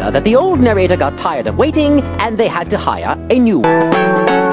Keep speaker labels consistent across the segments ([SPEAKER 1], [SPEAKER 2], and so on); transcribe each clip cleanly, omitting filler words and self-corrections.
[SPEAKER 1] Savannah that the old narrator got tired of waiting and they had to hire a new one.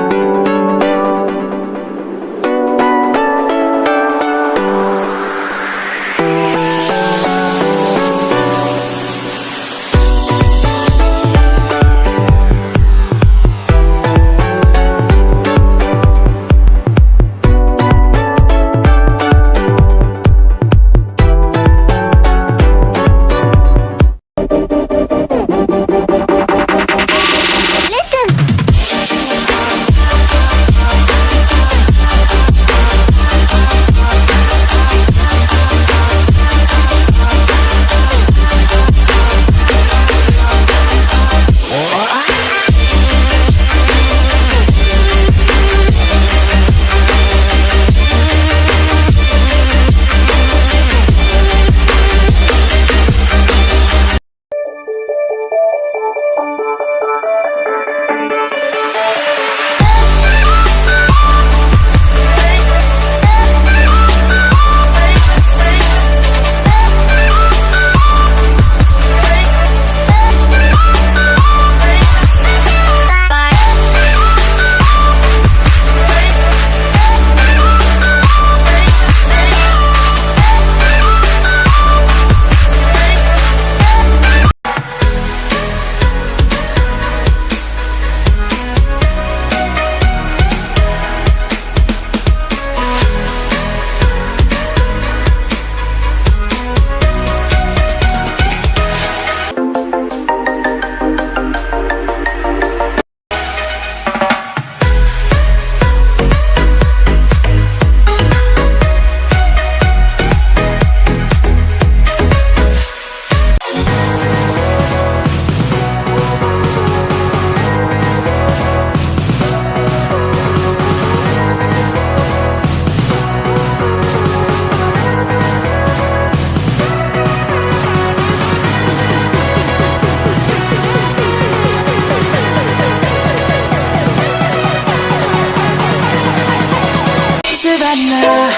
[SPEAKER 2] Savannah,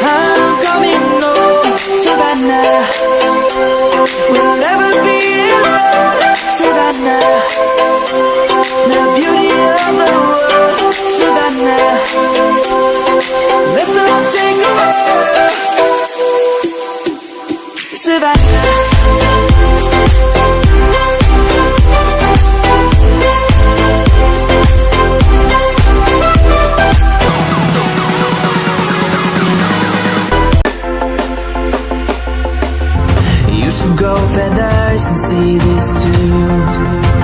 [SPEAKER 2] I'm coming home. Savannah, we'll never be alone. Savannah, the beauty of the world. Savannah, let's all take a walk. Savannah.
[SPEAKER 3] You should grow feathers and see this too.